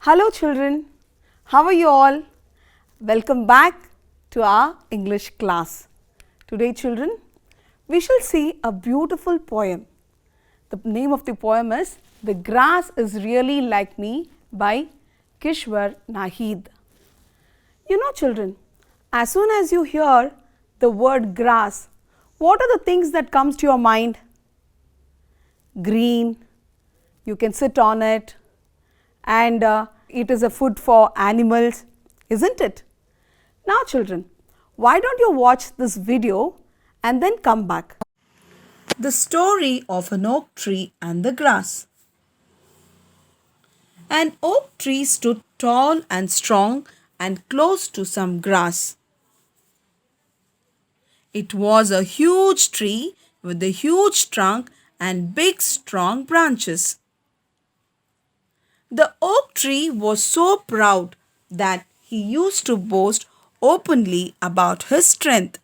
Hello children, how are you all? Welcome back to our English class. Today children, we shall see a beautiful poem. The name of the poem is The Grass is Really Like Me by Kishwar Nahid. You know children, as soon as you hear the word grass, what are the things that comes to your mind? Green, you can sit on it, and it is a food for animals, isn't it? Now children, why don't you watch this video and then come back. The story of an oak tree and the grass. An oak tree stood tall and strong and close to some grass. It was a huge tree with a huge trunk and big strong branches. The oak tree was so proud that he used to boast openly about his strength.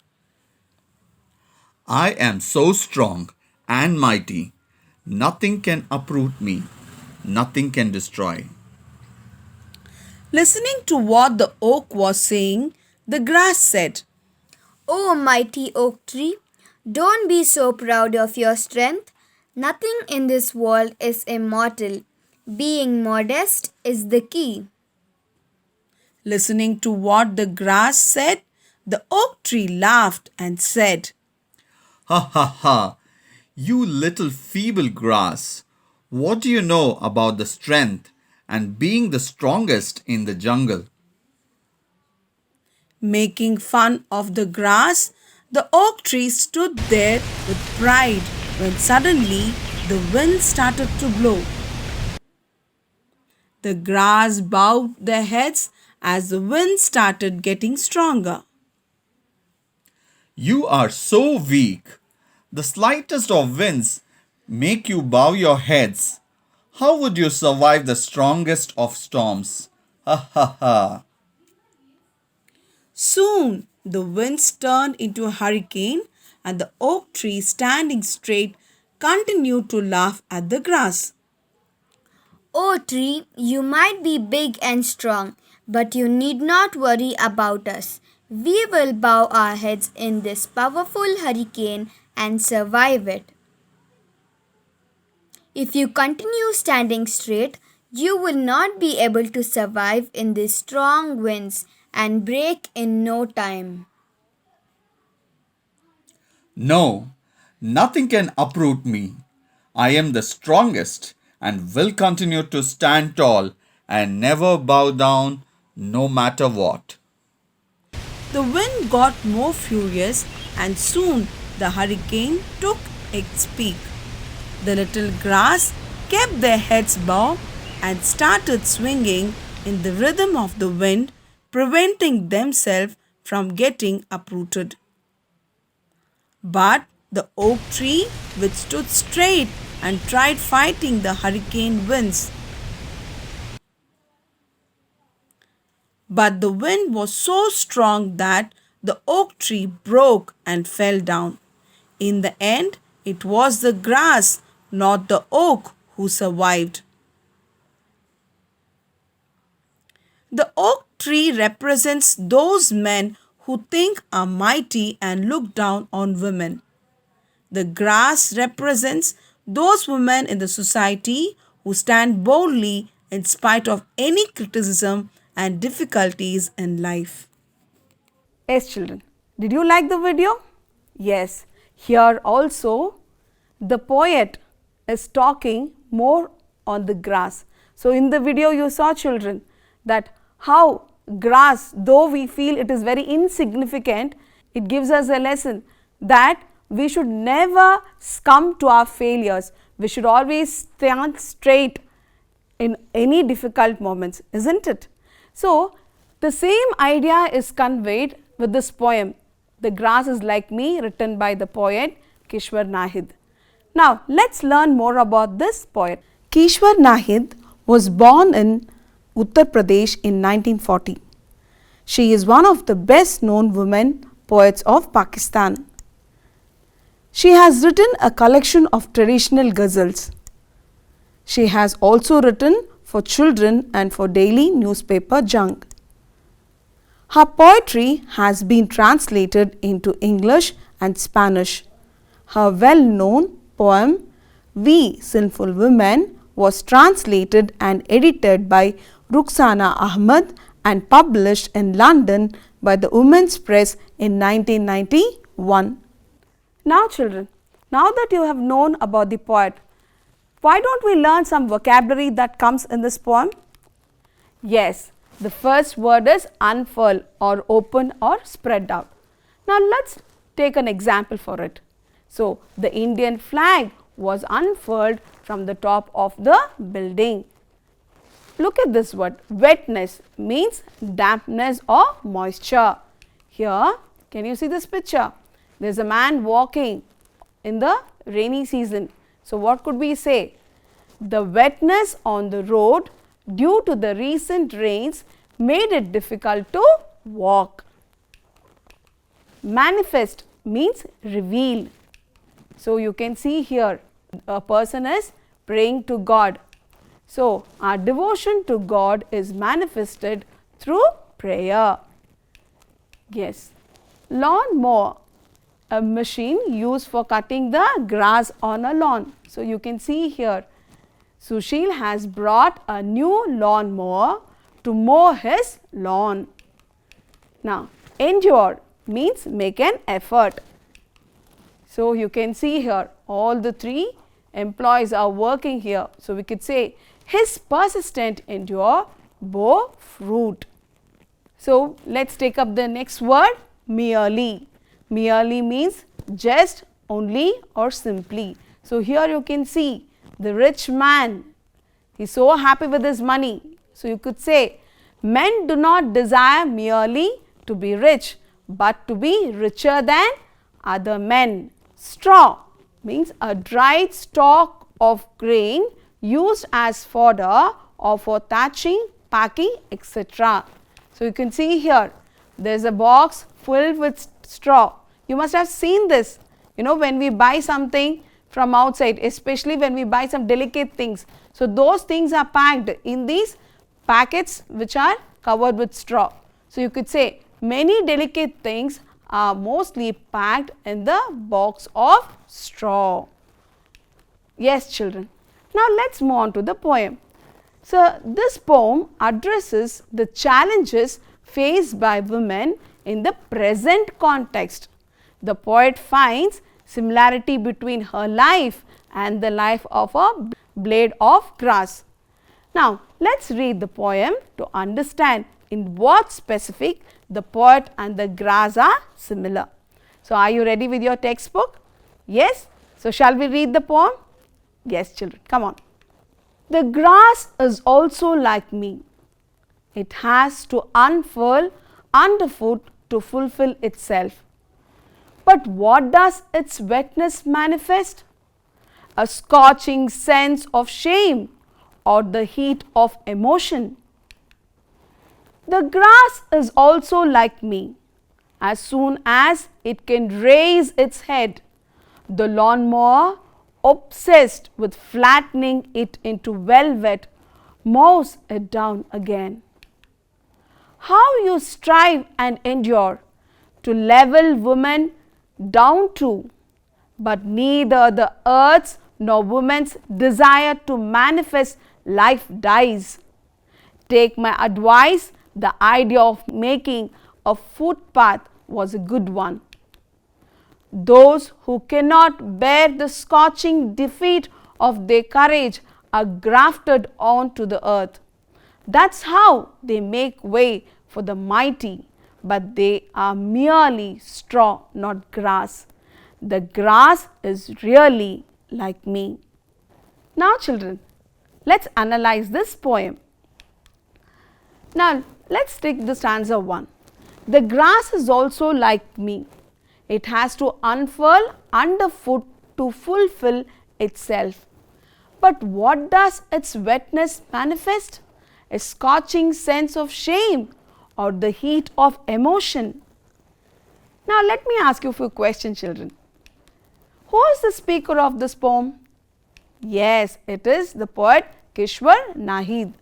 I am so strong and mighty, nothing can uproot me, nothing can destroy. Listening to what the oak was saying, the grass said, O mighty oak tree, don't be so proud of your strength. Nothing in this world is immortal. Being modest is the key. Listening to what the grass said, the oak tree laughed and said, Ha ha ha, you little feeble grass, what do you know about the strength and being the strongest in the jungle? Making fun of the grass, the oak tree stood there with pride when suddenly the wind started to blow. The grass bowed their heads as the wind started getting stronger. You are so weak. The slightest of winds make you bow your heads. How would you survive the strongest of storms? Ha ha ha. Soon the winds turned into a hurricane and the oak tree, standing straight, continued to laugh at the grass. O tree, you might be big and strong, but you need not worry about us. We will bow our heads in this powerful hurricane and survive it. If you continue standing straight, you will not be able to survive in these strong winds and break in no time. No, nothing can uproot me. I am the strongest and will continue to stand tall and never bow down no matter what. The wind got more furious and soon the hurricane took its peak. The little grass kept their heads bowed and started swinging in the rhythm of the wind, preventing themselves from getting uprooted. But the oak tree, which stood straight and tried fighting the hurricane winds. But the wind was so strong that the oak tree broke and fell down. In the end, it was the grass, not the oak, who survived. The oak tree represents those men who think are mighty and look down on women. The grass represents those women in the society who stand boldly in spite of any criticism and difficulties in life. Yes children, did you like the video? Yes, here also the poet is talking more on the grass. So in the video you saw children that how grass, though we feel it is very insignificant, it gives us a lesson that we should never succumb to our failures. We should always stand straight in any difficult moments, isn't it? So the same idea is conveyed with this poem, The Grass is Like Me, written by the poet Kishwar Nahid. Now let's learn more about this poet. Kishwar Nahid was born in Uttar Pradesh in 1940. She is one of the best known women poets of Pakistan. She has written a collection of traditional ghazals. She has also written for children and for daily newspaper junk. Her poetry has been translated into English and Spanish. Her well-known poem, We Sinful Women, was translated and edited by Rukhsana Ahmed and published in London by the Women's Press in 1991. Now children, now that you have known about the poet, why don't we learn some vocabulary that comes in this poem? Yes, the first word is unfurl or open or spread out. Now let's take an example for it. So, the Indian flag was unfurled from the top of the building. Look at this word, wetness means dampness or moisture. Here, can you see this picture? There is a man walking in the rainy season. So, what could we say? The wetness on the road due to the recent rains made it difficult to walk. Manifest means reveal. So, you can see here a person is praying to God. So, our devotion to God is manifested through prayer. Yes. Lawn mower, a machine used for cutting the grass on a lawn. So, you can see here Sushil has brought a new lawn mower to mow his lawn. Now, endure means make an effort. So, you can see here all the three employees are working here. So, we could say his persistent endure bore fruit. So, let us take up the next word, merely. Merely means just, only or simply. So, here you can see the rich man, he is so happy with his money. So, you could say men do not desire merely to be rich, but to be richer than other men. Straw means a dried stalk of grain used as fodder or for thatching, packing, etc. So, you can see here there is a box filled with straw. You must have seen this, when we buy something from outside, especially when we buy some delicate things. So, those things are packed in these packets which are covered with straw. So, you could say many delicate things are mostly packed in the box of straw. Yes, children. Now, let us move on to the poem. So, this poem addresses the challenges faced by women in the present context. The poet finds similarity between her life and the life of a blade of grass. Now, let us read the poem to understand in what specific the poet and the grass are similar. So, are you ready with your textbook? Yes. So, shall we read the poem? Yes, children, come on. The grass is also like me. It has to unfurl underfoot to fulfill itself. But what does its wetness manifest? A scorching sense of shame or the heat of emotion. The grass is also like me. As soon as it can raise its head, the lawnmower, obsessed with flattening it into velvet, mows it down again. How you strive and endure to level woman down to, but neither the earth's nor woman's desire to manifest life dies. Take my advice, the idea of making a footpath was a good one. Those who cannot bear the scorching defeat of their courage are grafted onto the earth. That's how they make way for the mighty, but they are merely straw, not grass. The grass is really like me. Now children, let's analyze this poem. Now let's take the stanza 1. The grass is also like me. It has to unfurl underfoot to fulfill itself. But what does its wetness manifest? A scorching sense of shame or the heat of emotion. Now let me ask you a few questions, children. Who is the speaker of this poem? Yes, it is the poet Kishwar Nahid.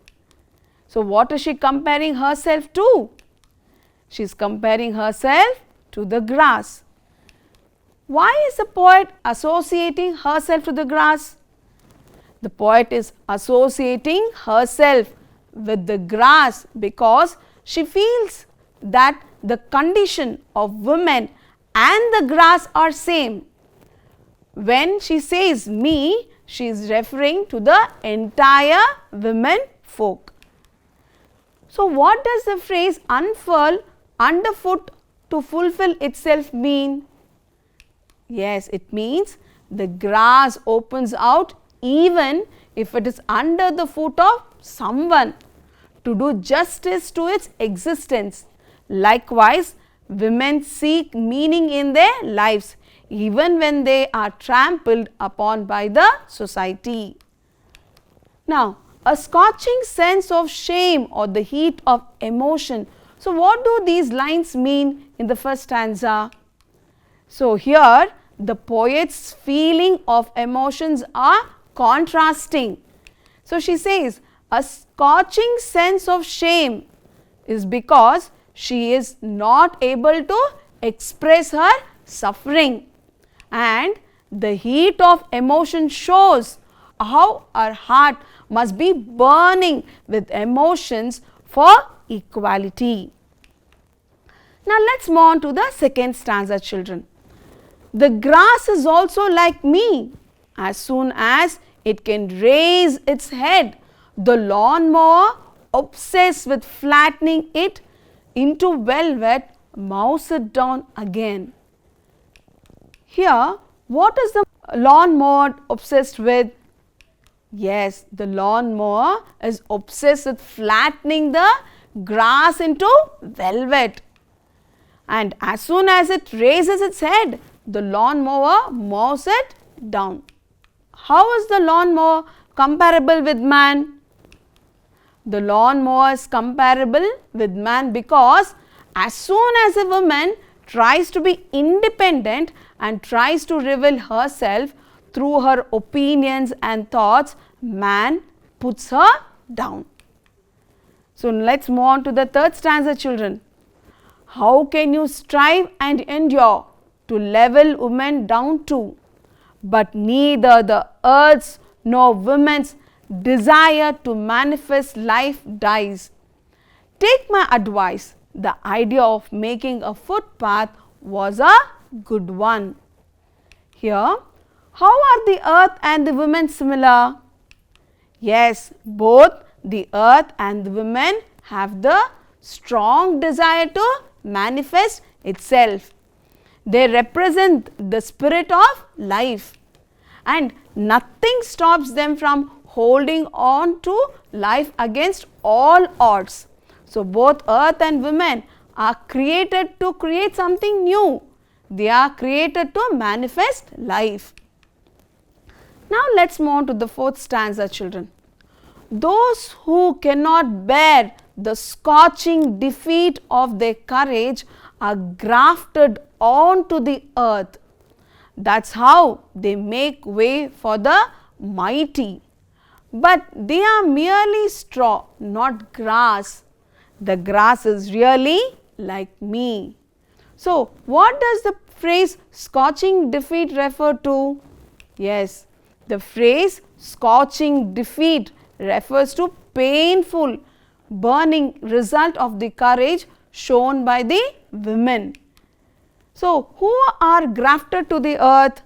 So what is she comparing herself to? She is comparing herself to the grass. Why is the poet associating herself to the grass? The poet is associating herself with the grass because she feels that the condition of women and the grass are same. When she says me, she is referring to the entire women folk. So what does the phrase unfurl underfoot to fulfill itself mean? Yes, it means the grass opens out even if it is under the foot of someone to do justice to its existence. Likewise, women seek meaning in their lives even when they are trampled upon by the society. Now, a scorching sense of shame or the heat of emotion. So, what do these lines mean in the first stanza? So, here the poet's feeling of emotions are contrasting. So, she says a scorching sense of shame is because she is not able to express her suffering, and the heat of emotion shows how her heart must be burning with emotions for equality. Now, let us move on to the second stanza, children. The grass is also like me. As soon as it can raise its head, the lawnmower, obsessed with flattening it into velvet, mows it down again. Here, what is the lawnmower obsessed with? Yes, the lawnmower is obsessed with flattening the grass into velvet. And as soon as it raises its head, the lawnmower mows it down. How is the lawnmower comparable with man? The lawnmower is comparable with man because as soon as a woman tries to be independent and tries to reveal herself through her opinions and thoughts, man puts her down. So, let us move on to the third stanza, children. How can you strive and endure to level women down to? But neither the earth's nor women's desire to manifest life dies. Take my advice. The idea of making a footpath was a good one. Here, how are the earth and the women similar? Yes, both the earth and the women have the strong desire to manifest itself. They represent the spirit of life, and nothing stops them from holding on to life against all odds. So, both earth and women are created to create something new. They are created to manifest life. Now, let us move on to the fourth stanza, children. Those who cannot bear the scorching defeat of their courage are grafted onto the earth. That is how they make way for the mighty. But they are merely straw, not grass. The grass is really like me. So, what does the phrase scorching defeat refer to? Yes, the phrase scorching defeat refers to painful, burning result of the courage shown by the women. So, who are grafted to the earth?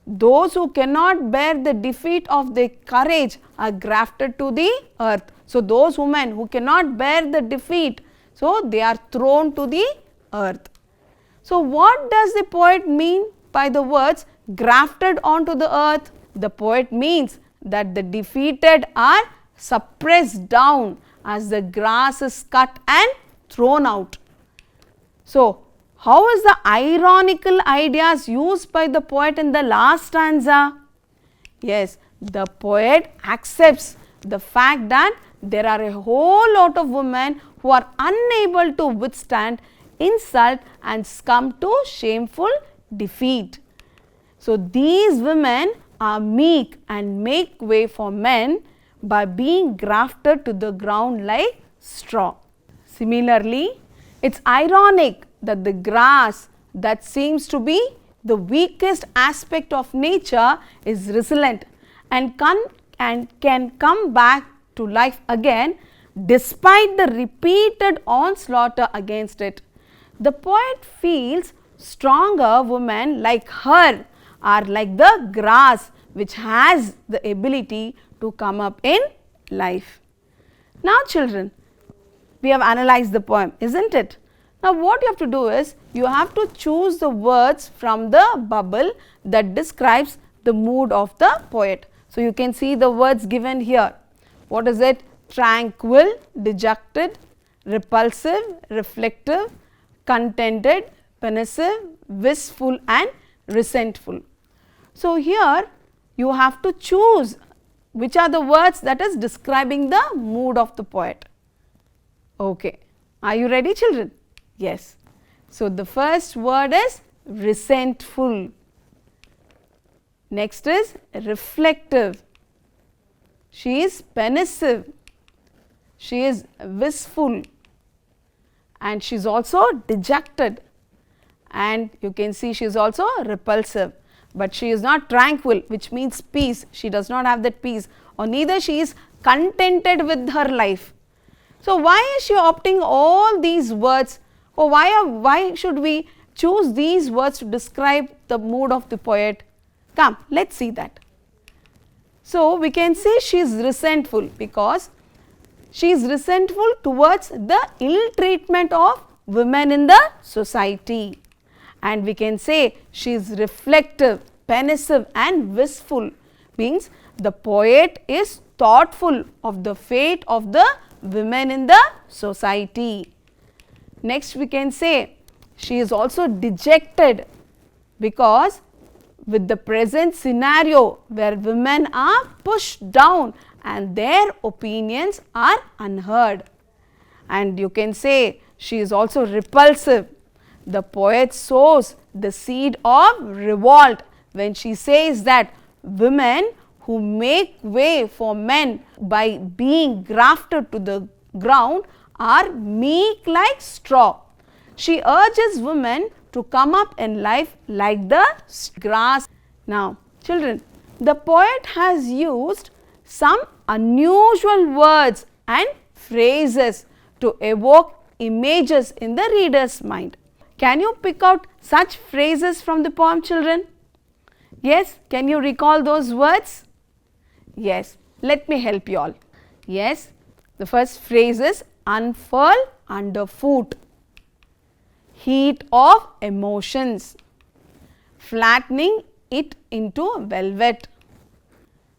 Those who cannot bear the defeat of their courage are grafted to the earth. So, those women who cannot bear the defeat, so they are thrown to the earth. So, what does the poet mean by the words grafted onto the earth? The poet means that the defeated are suppressed down as the grass is cut and thrown out. So, how is the ironical ideas used by the poet in the last stanza? Yes, the poet accepts the fact that there are a whole lot of women who are unable to withstand insult and succumb to shameful defeat. So, these women are meek and make way for men, by being grafted to the ground like straw. Similarly, it's ironic that the grass that seems to be the weakest aspect of nature is resilient and can come back to life again despite the repeated onslaught against it. The poet feels stronger women like her are like the grass which has the ability to come up in life. Now children, we have analyzed the poem, isn't it? Now what you have to do is, you have to choose the words from the bubble that describes the mood of the poet. So you can see the words given here. What is it? Tranquil, dejected, repulsive, reflective, contented, pensive, wistful and resentful. So here you have to choose which are the words that is describing the mood of the poet. Okay. Are you ready children? Yes. So the first word is resentful. Next is reflective. She is pensive. She is wistful. And she is also dejected. And you can see she is also repulsive. But she is not tranquil, which means peace. She does not have that peace. Or neither she is contented with her life. So why is she opting all these words? Or why should we choose these words to describe the mood of the poet? Come, let us see that. So we can say she is resentful because she is resentful towards the ill treatment of women in the society. And we can say she is reflective, pensive and wistful, means the poet is thoughtful of the fate of the women in the society. Next we can say she is also dejected because with the present scenario where women are pushed down and their opinions are unheard. And you can say she is also repulsive. The poet sows the seed of revolt when she says that women who make way for men by being grafted to the ground are meek like straw. She urges women to come up in life like the grass. Now children, the poet has used some unusual words and phrases to evoke images in the reader's mind. Can you pick out such phrases from the poem children? Yes, can you recall those words? Yes, let me help you all. Yes, the first phrase is unfurl underfoot, heat of emotions, flattening it into velvet,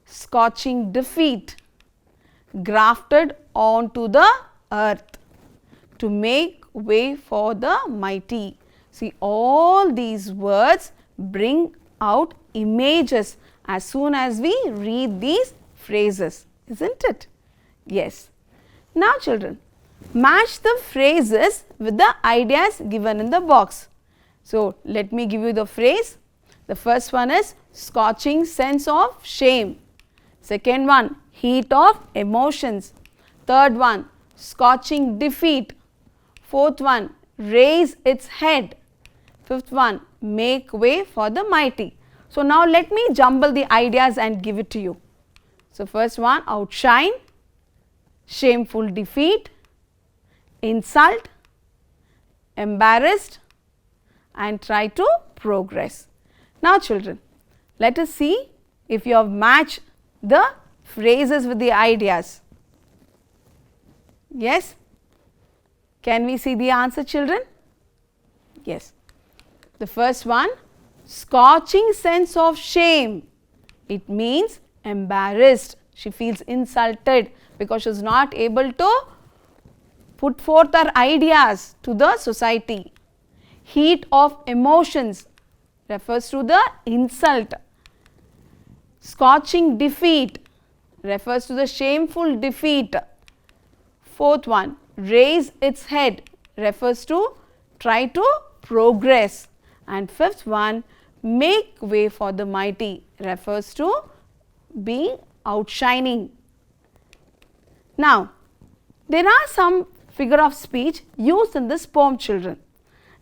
scorching defeat, grafted onto the earth, to make way for the mighty. See, all these words bring out images as soon as we read these phrases, isn't it? Yes. Now children, match the phrases with the ideas given in the box. So let me give you the phrase. The first one is scorching sense of shame. Second one, heat of emotions. Third one, scorching defeat. Fourth one, raise its head. Fifth one, make way for the mighty. So now let me jumble the ideas and give it to you. So first one, outshine, shameful defeat, insult, embarrassed and try to progress. Now children, let us see if you have matched the phrases with the ideas. Yes? Can we see the answer children? Yes. The first one, scorching sense of shame. It means embarrassed. She feels insulted because she is not able to put forth her ideas to the society. Heat of emotions refers to the insult. Scorching defeat refers to the shameful defeat. Fourth one, raise its head refers to try to progress. And fifth one, make way for the mighty refers to being outshining. Now, there are some figure of speech used in this poem, children.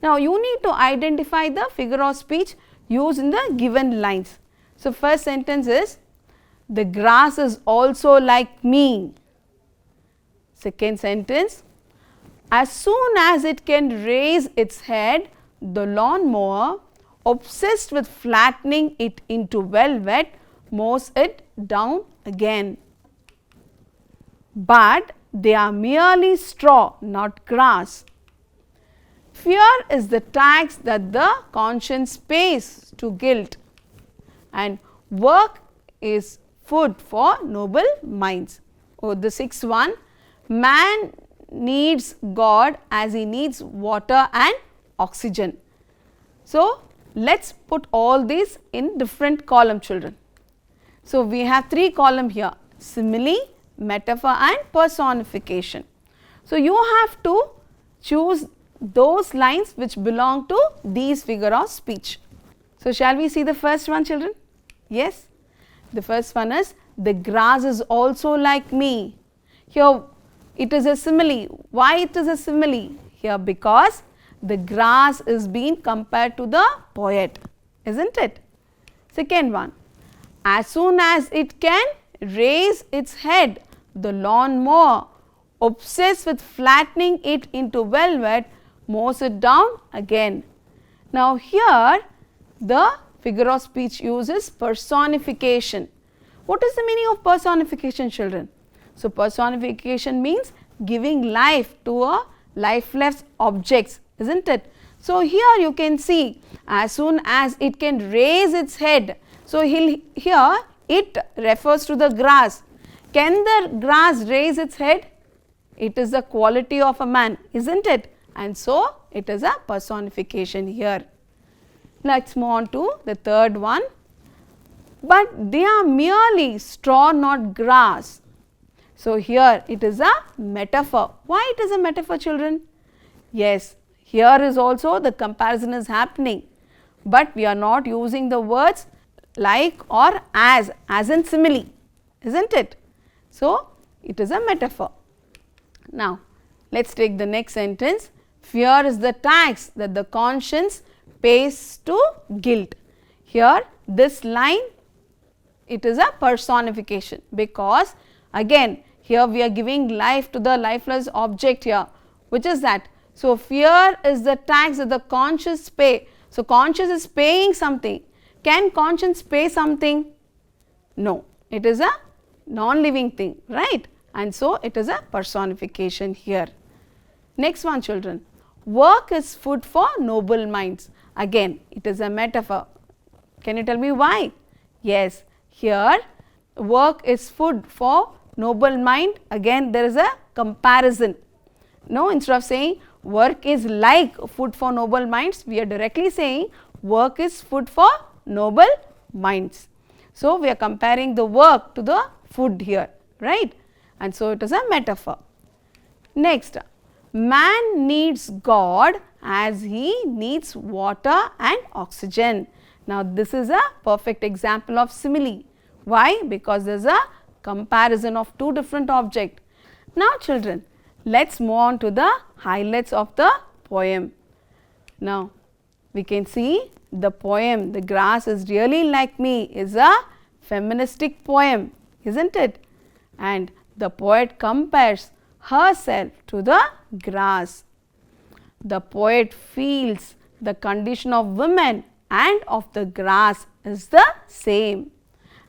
Now, you need to identify the figure of speech used in the given lines. So, first sentence is, the grass is also like me. Second sentence, as soon as it can raise its head, the lawnmower, obsessed with flattening it into velvet, mows it down again. But they are merely straw, not grass. Fear is the tax that the conscience pays to guilt, and work is food for noble minds. Oh, the sixth one, man needs God as he needs water and oxygen. So, let us put all these in different column, children. So, we have three column here, simile, metaphor and personification. So, you have to choose those lines which belong to these figure of speech. So, shall we see the first one, children? Yes. The first one is, the grass is also like me. Here it is a simile. Why it is a simile? Here because the grass is being compared to the poet, isn't it? Second one, as soon as it can raise its head, the lawnmower, obsessed with flattening it into velvet, mows it down again. Now, here the figure of speech uses personification. What is the meaning of personification, children? So, personification means giving life to a lifeless objects, isn't it? So, here you can see, as soon as it can raise its head. So, here it refers to the grass. Can the grass raise its head? It is the quality of a man, isn't it? And so, it is a personification here. Let us move on to the third one. But they are merely straw, not grass. So, here it is a metaphor. Why it is a metaphor, children? Yes, here is also the comparison is happening, but we are not using the words like or as in simile, isn't it? So, it is a metaphor. Now, let us take the next sentence. Fear is the tax that the conscience pays to guilt. Here this line, it is a personification, because again here we are giving life to the lifeless object here. Which is that? So, fear is the tax that the conscience pay. So, conscience is paying something. Can conscience pay something? No, it is a non-living thing, right? And so, it is a personification here. Next one, children. Work is food for noble minds. Again, it is a metaphor. Can you tell me why? Yes, here work is food for noble mind. Again, there is a comparison. No, instead of saying work is like food for noble minds, we are directly saying work is food for noble minds. So, we are comparing the work to the food here, right? And so, it is a metaphor. Next, man needs God as he needs water and oxygen. Now, this is a perfect example of simile. Why? Because there is a comparison of two different objects. Now, children, let us move on to the highlights of the poem. Now, we can see the poem, The Grass is Really Like Me, is a feministic poem, isn't it? And the poet compares herself to the grass. The poet feels the condition of women and of the grass is the same,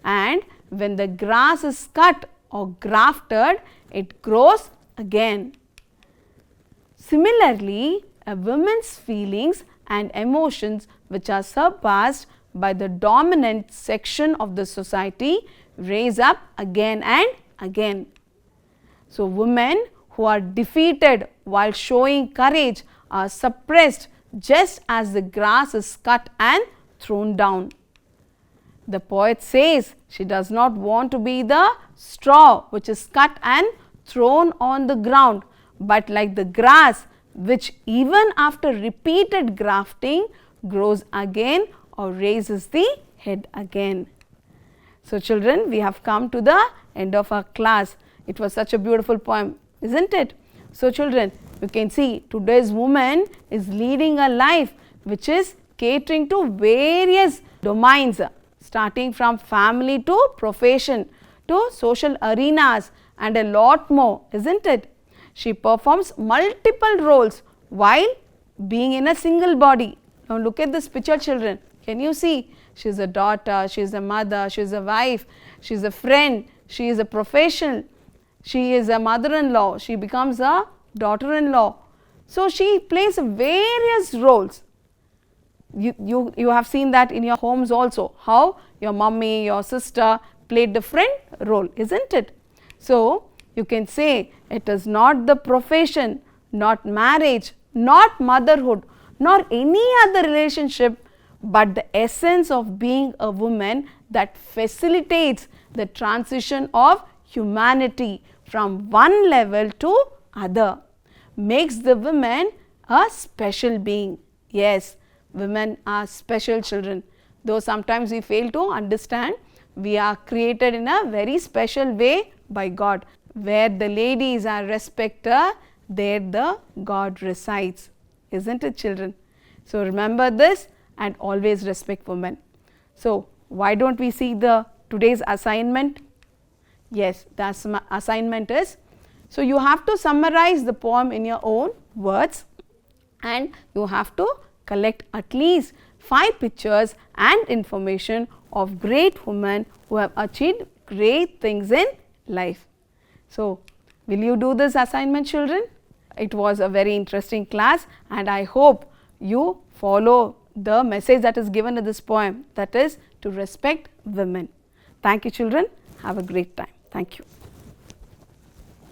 and when the grass is cut or grafted, it grows again. Similarly, a woman's feelings and emotions which are surpassed by the dominant section of the society raise up again and again. So, women who are defeated while showing courage are suppressed just as the grass is cut and thrown down. The poet says she does not want to be the straw which is cut and thrown on the ground, but like the grass which even after repeated grafting grows again or raises the head again. So, children, we have come to the end of our class. It was such a beautiful poem, isn't it? So children, you can see today's woman is leading a life which is catering to various domains, starting from family to profession to social arenas and a lot more, isn't it? She performs multiple roles while being in a single body. Now look at this picture, children. Can you see? She is a daughter, she is a mother, she is a wife, she is a friend, she is a professional, she is a mother-in-law, she becomes a daughter-in-law. So she plays various roles. You have seen that in your homes also, how your mummy, your sister played different role, isn't it? So you can say it is not the profession, not marriage, not motherhood, nor any other relationship, but the essence of being a woman that facilitates the transition of humanity from one level to other, makes the woman a special being. Yes, women are special, children. Though sometimes we fail to understand, we are created in a very special way by God. Where the ladies are respected, there the God resides. Isn't it, children? So remember this and always respect women. So why don't we see the today's assignment? Yes, the assignment is, so you have to summarize the poem in your own words and you have to collect at least 5 pictures and information of great women who have achieved great things in life. So will you do this assignment, children? It was a very interesting class and I hope you follow the message that is given in this poem, that is to respect women. Thank you, children. Have a great time. Thank you.